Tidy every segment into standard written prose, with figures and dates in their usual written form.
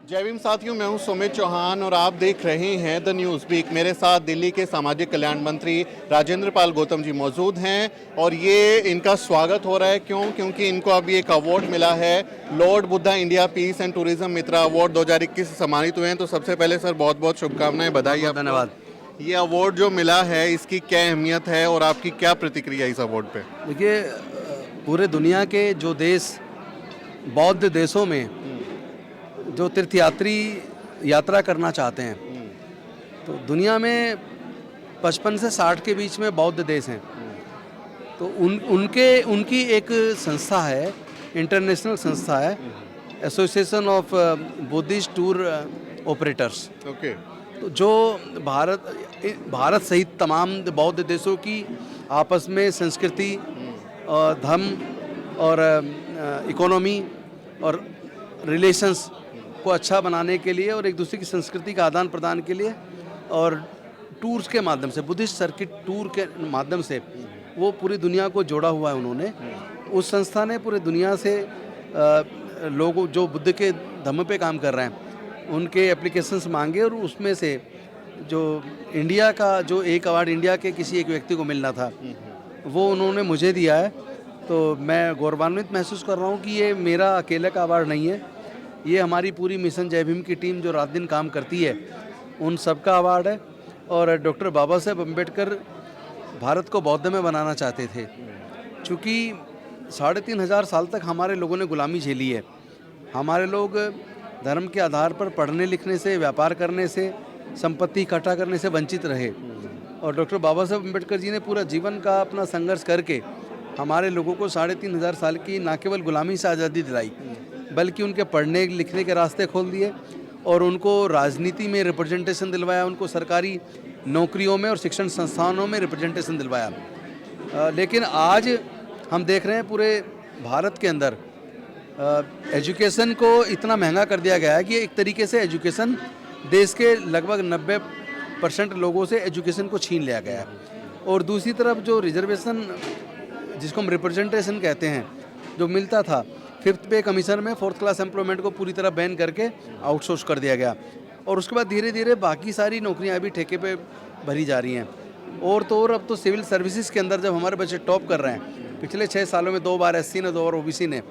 जय भीम साथियों, मैं हूं सुमित चौहान और आप देख रहे हैं द न्यूज़ वीक। मेरे साथ दिल्ली के सामाजिक कल्याण मंत्री राजेंद्र पाल गौतम जी मौजूद हैं और ये इनका स्वागत हो रहा है। क्योंकि इनको अभी एक अवार्ड मिला है, lord Buddha India peace and tourism Mitra award 2021 से सम्मानित हुए हैं। तो सबसे पहले सर बहुत बहुत शुभकामनाएं, बधाई आपको। धन्यवाद। ये अवार्ड जो मिला है इसकी क्या अहमियत है और आपकी क्या प्रतिक्रिया इस अवार्ड पे? देखिए, पूरे दुनिया के जो देश बौद्ध देशों में जो तीर्थयात्री यात्रा करना चाहते हैं, तो दुनिया में 55 से 60 के बीच में बौद्ध देश हैं। तो उनकी एक संस्था है, इंटरनेशनल संस्था है, association of Buddhist tour operators. Okay. तो जो भारत सहित तमाम बौद्ध देशों की आपस में संस्कृति और धर्म और इकोनॉमी और रिलेशंस को अच्छा बनाने के लिए और एक दूसरे की संस्कृति का आदान प्रदान के लिए और टूर्स के माध्यम से, बुद्धिस्ट सर्किट टूर के माध्यम से वो पूरी दुनिया को जोड़ा हुआ है उन्होंने। उस संस्था ने पूरे दुनिया से लोगों जो बुद्ध के धम्म पे काम कर रहे हैं उनके एप्लीकेशंस मांगे और उसमें से जो इंडिया का जो एक अवार्ड इंडिया के किसी एक व्यक्ति को मिलना था वो उन्होंने मुझे दिया है। तो मैं गौरवान्वित महसूस कर रहा हूँ कि ये मेरा अकेले का अवार्ड नहीं है, ये हमारी पूरी मिशन जय भीम की टीम जो रात दिन काम करती है उन सब का अवार्ड है। और डॉक्टर बाबा साहेब अम्बेडकर भारत को बौद्ध में बनाना चाहते थे। चूँकि 3500 साल तक हमारे लोगों ने गुलामी झेली है, हमारे लोग धर्म के आधार पर पढ़ने लिखने से, व्यापार करने से, संपत्ति इकट्ठा करने से वंचित रहे। और डॉक्टर बाबा साहेब अम्बेडकर जी ने पूरा जीवन का अपना संघर्ष करके हमारे लोगों को 3500 साल की न केवल गुलामी से आज़ादी दिलाई बल्कि उनके पढ़ने लिखने के रास्ते खोल दिए और उनको राजनीति में रिप्रेजेंटेशन दिलवाया, उनको सरकारी नौकरियों में और शिक्षण संस्थानों में रिप्रेजेंटेशन दिलवाया। लेकिन आज हम देख रहे हैं पूरे भारत के अंदर एजुकेशन को इतना महंगा कर दिया गया है कि एक तरीके से एजुकेशन देश के लगभग 90% लोगों से एजुकेशन को छीन लिया गया है। और दूसरी तरफ जो रिजर्वेशन जिसको हम रिप्रेजेंटेशन कहते हैं जो मिलता था, 5th पे कमीशन में 4th क्लास एम्प्लॉयमेंट को पूरी तरह बैन करके आउटसोर्स कर दिया गया। और उसके बाद धीरे धीरे बाकी सारी नौकरियां भी ठेके पे भरी जा रही हैं। और तो और अब तो सिविल सर्विसेज के अंदर जब हमारे बच्चे टॉप कर रहे हैं, पिछले 6 सालों में 2 बार एससी ने 2 बार ओबीसी ने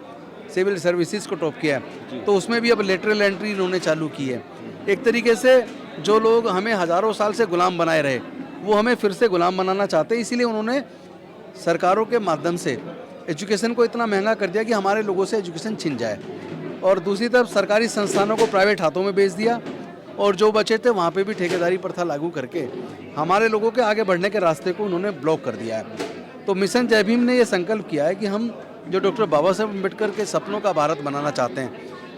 सिविल सर्विसेज को टॉप किया है, तो उसमें भी अब लेटरल एंट्री इन्होंने चालू की है। एक तरीके से जो लोग हमें हज़ारों साल से गुलाम बनाए रहे वो हमें फिर से गुलाम बनाना चाहते हैं। इसीलिए उन्होंने सरकारों के माध्यम से एजुकेशन को इतना महंगा कर दिया कि हमारे लोगों से एजुकेशन छिन जाए। और दूसरी तरफ सरकारी संस्थानों को प्राइवेट हाथों में बेच दिया और जो बचे थे वहाँ पे भी ठेकेदारी प्रथा लागू करके हमारे लोगों के आगे बढ़ने के रास्ते को उन्होंने ब्लॉक कर दिया है। तो मिशन जय भीम ने ये संकल्प किया है कि हम जो डॉक्टर बाबा साहेब अम्बेडकर के सपनों का भारत बनाना चाहते हैं,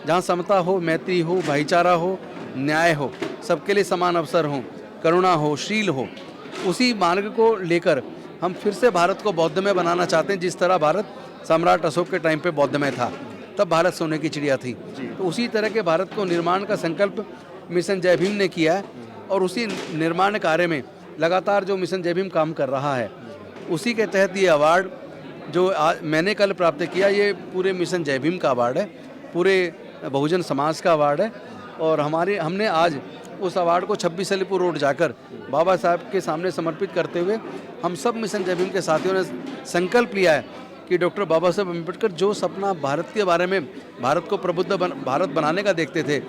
जहाँ समता हो, मैत्री हो, भाईचारा हो, न्याय हो, सबके लिए समान अवसर हो, करुणा हो, शील हो, उसी मार्ग को लेकर हम फिर से भारत को बौद्ध में बनाना चाहते हैं। जिस तरह भारत सम्राट अशोक के टाइम पे बौद्ध में था, तब भारत सोने की चिड़िया थी, तो उसी तरह के भारत को निर्माण का संकल्प मिशन जय भीम ने किया है। और उसी निर्माण कार्य में लगातार जो मिशन जय भीम काम कर रहा है, उसी के तहत ये अवार्ड जो मैंने कल प्राप्त किया, ये पूरे मिशन जय भीम का अवार्ड है, पूरे बहुजन समाज का अवार्ड है। और हमने आज उस अवार्ड को 26 अलीपुर रोड जाकर बाबा साहब के सामने समर्पित करते हुए हम सब मिशन जय भीम के साथियों ने संकल्प लिया है कि डॉक्टर बाबा साहब अम्बेडकर जो सपना भारत के बारे में, भारत को प्रबुद्ध भारत बनाने का देखते थे,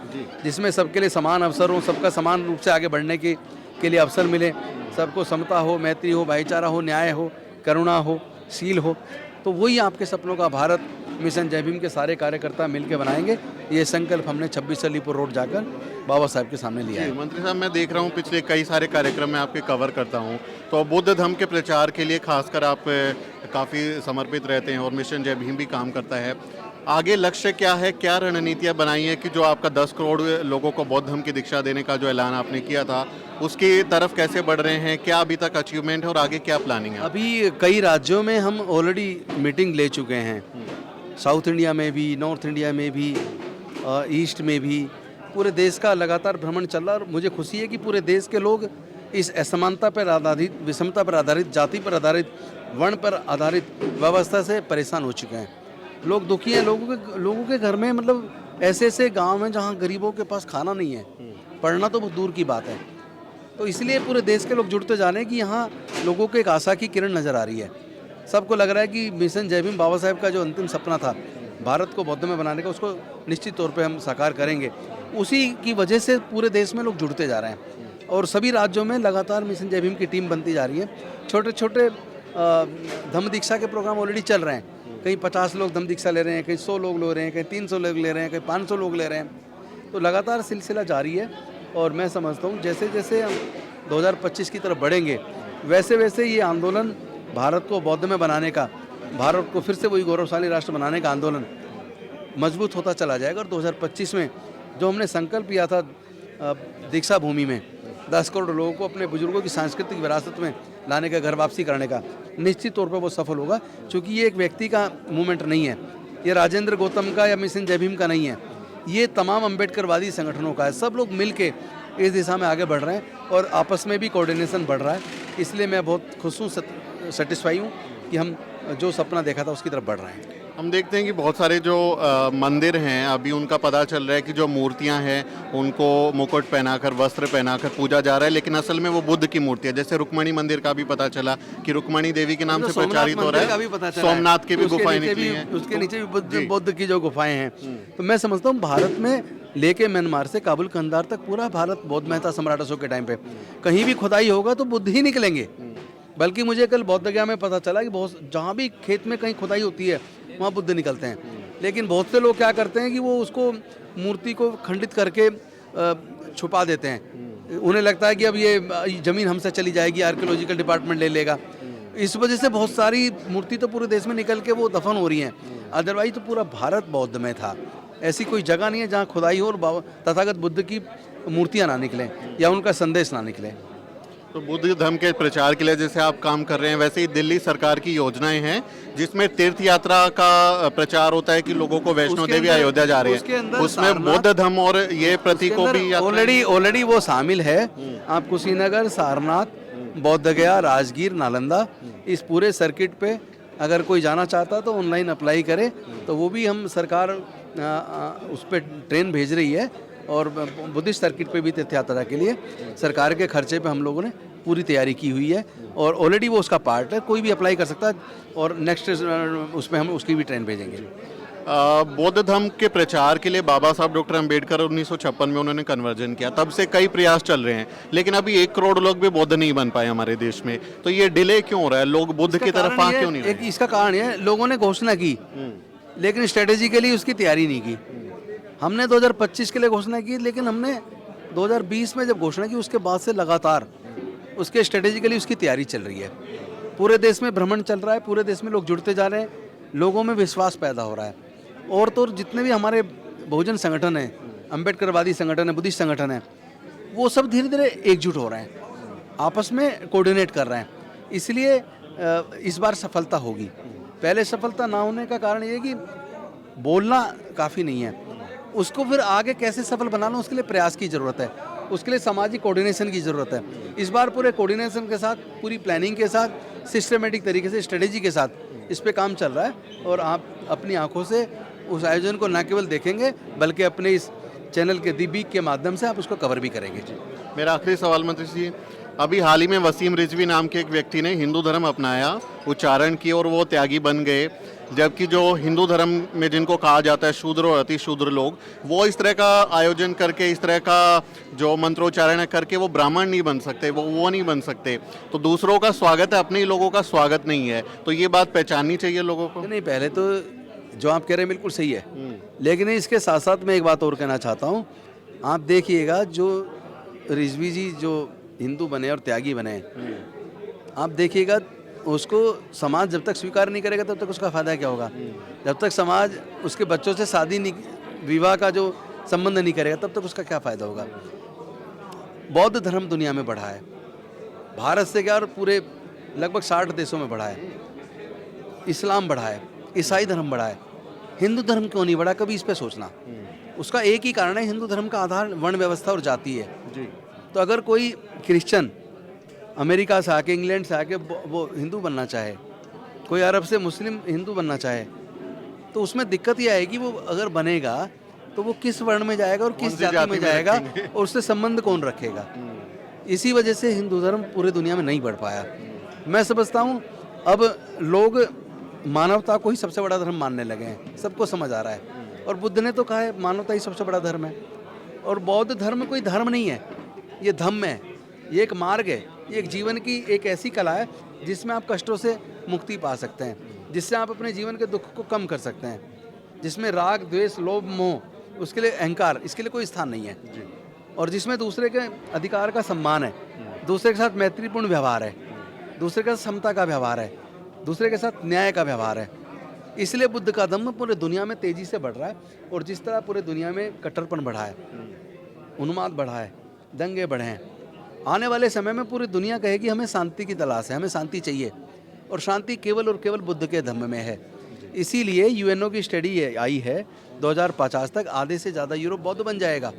जिसमें सबके लिए समान अवसर हो, सबका समान रूप से आगे बढ़ने के लिए अवसर मिले, सबको समता हो, मैत्री हो, भाईचारा हो, न्याय हो, करुणा हो, शील हो, तो वही आपके सपनों का भारत मिशन जय भीम के सारे कार्यकर्ता मिलकर बनाएंगे। ये संकल्प हमने 26 अलीपुर रोड जाकर बाबा साहब के सामने लिया है। मंत्री साहब, मैं देख रहा हूँ पिछले कई सारे कार्यक्रम में आपके कवर करता हूँ, तो बुद्ध धर्म के प्रचार के लिए खासकर आप काफ़ी समर्पित रहते हैं और मिशन जय भीम भी काम करता है। आगे लक्ष्य क्या है, क्या रणनीतियाँ बनाई हैं कि जो आपका 10 करोड़ लोगों को बौद्ध धर्म की दीक्षा देने का जो ऐलान आपने किया था उसकी तरफ कैसे बढ़ रहे हैं, क्या अभी तक अचीवमेंट है और आगे क्या प्लानिंग है? अभी कई राज्यों में हम ऑलरेडी मीटिंग ले चुके हैं, साउथ इंडिया में भी, नॉर्थ इंडिया में भी, ईस्ट में भी, पूरे देश का लगातार भ्रमण चल रहा है। और मुझे खुशी है कि पूरे देश के लोग इस असमानता पर आधारित, विषमता पर आधारित, जाति पर आधारित, वर्ण पर आधारित व्यवस्था से परेशान हो चुके हैं। लोग दुखी हैं, लोगों के घर में मतलब ऐसे ऐसे गांव हैं जहां गरीबों के पास खाना नहीं है, पढ़ना तो बहुत दूर की बात है। तो इसलिए पूरे देश के लोग जुड़ते जा रहे हैं कि यहाँ लोगों को एक आशा की किरण नज़र आ रही है। सबको लग रहा है कि मिशन जय भीम बाबा साहेब का जो अंतिम सपना था भारत को बौद्ध में बनाने का, उसको निश्चित तौर पे हम साकार करेंगे। उसी की वजह से पूरे देश में लोग जुड़ते जा रहे हैं और सभी राज्यों में लगातार मिशन जय भीम की टीम बनती जा रही है। छोटे छोटे धम्म दीक्षा के प्रोग्राम ऑलरेडी चल रहे हैं। कहीं 50 लोग धम्म दीक्षा ले रहे हैं, कहीं 100 लोग ले रहे हैं, कहीं 300 लोग ले रहे हैं, कहीं 500 लोग ले रहे हैं। तो लगातार सिलसिला जारी है और मैं समझता हूँ जैसे जैसे हम 2025 की तरफ बढ़ेंगे वैसे वैसे ये आंदोलन भारत को बौद्ध में बनाने का, भारत को फिर से वही गौरवशाली राष्ट्र बनाने का आंदोलन मजबूत होता चला जाएगा। और 2025 में जो हमने संकल्प लिया था दीक्षा भूमि में 10 करोड़ लोगों को अपने बुजुर्गों की सांस्कृतिक विरासत में लाने का, घर वापसी करने का, निश्चित तौर पर वो सफल होगा। क्योंकि ये एक व्यक्ति का मूवमेंट नहीं है, ये राजेंद्र गौतम का या मिशन जय भीम का नहीं है, ये तमाम अम्बेडकरवादी संगठनों का है। सब लोग मिल के इस दिशा में आगे बढ़ रहे हैं और आपस में भी कोऑर्डिनेशन बढ़ रहा है। इसलिए मैं बहुत खुश हूँ, सेटिस्फाई हूँ कि हम जो सपना देखा था उसकी तरफ बढ़ रहे हैं। हम देखते हैं कि बहुत सारे जो मंदिर हैं अभी उनका पता चल रहा है कि जो मूर्तियां हैं उनको मुकुट पहनाकर, वस्त्र पहनाकर पूजा जा रहा है, लेकिन असल में वो बुद्ध की मूर्ति है। जैसे रुक्मणी मंदिर का भी पता चला कि रुक्मणी देवी के नाम से प्रचारित हो रहा है, सोमनाथ की भी गुफाएं निकली हैं, उसके नीचे भी बुद्ध की जो गुफाएं हैं। तो मैं समझता हूँ भारत में लेके म्यांमार से काबुल कंधार तक पूरा भारत बौद्ध महता सम्राट अशोक के टाइम पे कहीं भी खुदाई होगा तो बुद्ध ही निकलेंगे। बल्कि मुझे कल बौद्ध गया में पता चला कि बहुत जहाँ भी खेत में कहीं खुदाई होती है वहाँ बुद्ध निकलते हैं। लेकिन बहुत से लोग क्या करते हैं कि वो उसको मूर्ति को खंडित करके छुपा देते हैं। उन्हें लगता है कि अब ये ज़मीन हमसे चली जाएगी, आर्कियोलॉजिकल डिपार्टमेंट ले लेगा। इस वजह से बहुत सारी मूर्ति तो पूरे देश में निकल के वो दफन हो रही हैं। अदरवाइज तो पूरा भारत बौद्ध में था। ऐसी कोई जगह नहीं है जहाँ खुदाई हो और तथागत बुद्ध की मूर्तियाँ ना निकलें या उनका संदेश ना निकले। तो बुद्ध धर्म के प्रचार के लिए जैसे आप काम कर रहे हैं, वैसे ही दिल्ली सरकार की योजनाएं हैं जिसमें तीर्थ यात्रा का प्रचार होता है कि लोगों को वैष्णो देवी अयोध्या जा रहे हैं, उसमें बौद्ध धर्म और ये प्रतीक को भी ऑलरेडी वो शामिल है। आप कुशीनगर, सारनाथ, बौद्ध गया, राजगीर, नालंदा, इस पूरे सर्किट पे अगर कोई जाना चाहता तो ऑनलाइन अप्लाई करे। तो वो भी हम सरकार उस पर ट्रेन भेज रही है और बुद्धिस्ट सर्किट पे भी तीर्थ यात्रा के लिए सरकार के खर्चे पे हम लोगों ने पूरी तैयारी की हुई है और ऑलरेडी वो उसका पार्ट है। कोई भी अप्लाई कर सकता है और नेक्स्ट उसमें हम उसकी भी ट्रेन भेजेंगे। बौद्ध धर्म के प्रचार के लिए बाबा साहब डॉक्टर अंबेडकर 1956 में उन्होंने कन्वर्जन किया, तब से कई प्रयास चल रहे हैं, लेकिन अभी 1 करोड़ लोग भी बौद्ध नहीं बन पाए हमारे देश में। तो ये डिले क्यों हो रहा है? लोग बुद्ध की तरफ आ क्यों नहीं रहे? एक इसका कारण है, लोगों ने घोषणा की लेकिन स्ट्रेटेजिकली उसकी तैयारी नहीं की। हमने 2025 के लिए घोषणा की, लेकिन हमने 2020 में जब घोषणा की उसके बाद से लगातार उसके स्ट्रेटेजिकली उसकी तैयारी चल रही है। पूरे देश में भ्रमण चल रहा है, पूरे देश में लोग जुड़ते जा रहे हैं, लोगों में विश्वास पैदा हो रहा है। और तो जितने भी हमारे बहुजन संगठन हैं, अम्बेडकरवादी संगठन है, बुद्धिस्ट संगठन है, वो सब धीरे धीरे एकजुट हो रहे हैं, आपस में कोऑर्डिनेट कर रहे हैं। इसलिए इस बार सफलता होगी। पहले सफलता ना होने का कारण ये कि बोलना काफ़ी नहीं है, उसको फिर आगे कैसे सफल बनाना उसके लिए प्रयास की ज़रूरत है, उसके लिए सामाजिक कोऑर्डिनेशन की ज़रूरत है। इस बार पूरे कोऑर्डिनेशन के साथ, पूरी प्लानिंग के साथ, सिस्टमेटिक तरीके से, स्ट्रेटेजी के साथ इस पे काम चल रहा है और आप अपनी आंखों से उस आयोजन को न केवल देखेंगे बल्कि अपने इस चैनल के दी बीक के माध्यम से आप उसको कवर भी करेंगे। मेरा आखिरी सवाल मंत्री जी, अभी हाल ही में वसीम रिजवी नाम के एक व्यक्ति ने हिंदू धर्म अपनाया, उच्चारण किए और वो त्यागी बन गए, जबकि जो हिंदू धर्म में जिनको कहा जाता है शूद्र और अति शूद्र लोग, वो इस तरह का आयोजन करके, इस तरह का जो मंत्रोच्चारण करके वो ब्राह्मण नहीं बन सकते, वो नहीं बन सकते। तो दूसरों का स्वागत है, अपने ही लोगों का स्वागत नहीं है। तो ये बात पहचाननी चाहिए लोगों को। नहीं, पहले तो जो आप कह रहे हैं बिल्कुल सही है, लेकिन इसके साथ साथ मैं एक बात और कहना चाहता हूँ। आप देखिएगा जो रिजवी जी जो हिंदू बने और त्यागी बने, आप देखिएगा उसको समाज जब तक स्वीकार नहीं करेगा तब तक उसका फ़ायदा क्या होगा। जब तक समाज उसके बच्चों से शादी नहीं, विवाह का जो संबंध नहीं करेगा तब तक उसका क्या फ़ायदा होगा। बौद्ध धर्म दुनिया में बढ़ा है, भारत से क्या और पूरे लगभग 60 देशों में बढ़ा है। इस्लाम बढ़ा है, ईसाई धर्म बढ़ा है, हिंदू धर्म क्यों नहीं बढ़ा? कभी इस पे सोचना। उसका एक ही कारण है, हिंदू धर्म का आधार वर्ण व्यवस्था और जाति है जी। तो अगर कोई क्रिश्चियन अमेरिका से आके, इंग्लैंड से आके वो हिंदू बनना चाहे, कोई अरब से मुस्लिम हिंदू बनना चाहे, तो उसमें दिक्कत यह है कि वो अगर बनेगा तो वो किस वर्ण में जाएगा और किस सी जाति जाति में में जाएगा रखेंगे? और उससे संबंध कौन रखेगा। इसी वजह से हिंदू धर्म पूरे दुनिया में नहीं बढ़ पाया। मैं समझता हूँ अब लोग मानवता को ही सबसे बड़ा धर्म मानने लगे हैं, सबको समझ आ रहा है। और बुद्ध ने तो कहा है मानवता ही सबसे बड़ा धर्म है। और बौद्ध धर्म कोई धर्म नहीं है, ये धम्म है, ये एक मार्ग है, ये एक जीवन की एक ऐसी कला है जिसमें आप कष्टों से मुक्ति पा सकते हैं, जिससे आप अपने जीवन के दुख को कम कर सकते हैं, जिसमें राग द्वेष लोभ मोह, उसके लिए अहंकार, इसके लिए कोई स्थान नहीं है। और जिसमें दूसरे के अधिकार का सम्मान है, दूसरे के साथ मैत्रीपूर्ण व्यवहार है, दूसरे के साथ समता का व्यवहार है, दूसरे के साथ न्याय का व्यवहार है। इसलिए बुद्ध का धम्म पूरे दुनिया में तेजी से बढ़ रहा है। और जिस तरह पूरे दुनिया में कट्टरपन बढ़ा है, उन्माद बढ़ा है, दंगे बढ़े हैं, आने वाले समय में पूरी दुनिया कहेगी हमें शांति की तलाश है, हमें शांति चाहिए। और शांति केवल और केवल बुद्ध के धम्म में है। इसीलिए यूएनओ की स्टडी आई है 2050 तक आधे से ज़्यादा यूरोप बौद्ध बन जाएगा।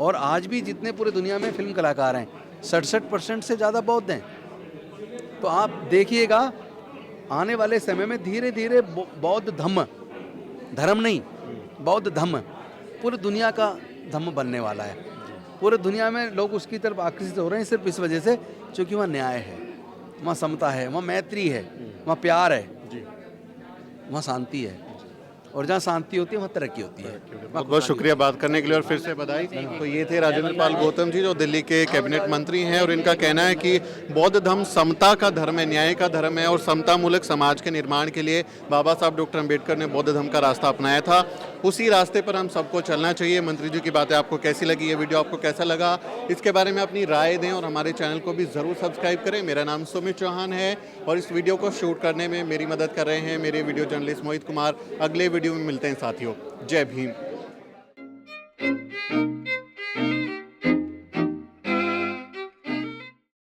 और आज भी जितने पूरे दुनिया में फिल्म कलाकार हैं 67% से ज़्यादा बौद्ध हैं। तो आप देखिएगा आने वाले समय में धीरे धीरे बौद्ध धम्म, धर्म नहीं, बौद्ध धम्म पूरी दुनिया का धम्म बनने वाला है। पूरे दुनिया में लोग उसकी तरफ आकर्षित हो रहे हैं सिर्फ इस वजह से क्योंकि वहाँ न्याय है, वहाँ समता है, वहाँ मैत्री है, वहाँ प्यार है, वहाँ शांति है। और जहाँ शांति होती है वहाँ तरक्की होती है। बहुत बहुत शुक्रिया बात करने के लिए और फिर से बधाई। तो ये थे राजेंद्र पाल गौतम जी जो दिल्ली के कैबिनेट मंत्री हैं और इनका कहना है कि बौद्ध धर्म समता का धर्म है, न्याय का धर्म है और समता मूलक समाज के निर्माण के लिए बाबा साहब डॉक्टर अम्बेडकर ने बौद्ध धर्म का रास्ता अपनाया था। उसी रास्ते पर हम सबको चलना चाहिए। मंत्री जी की बातें आपको कैसी लगी, ये वीडियो आपको कैसा लगा, इसके बारे में अपनी राय दें और हमारे चैनल को भी ज़रूर सब्सक्राइब करें। मेरा नाम सुमित चौहान है और इस वीडियो को शूट करने में मेरी मदद कर रहे हैं मेरे वीडियो जर्नलिस्ट मोहित कुमार। अगले वीडियो में मिलते हैं साथियों। जय भीम।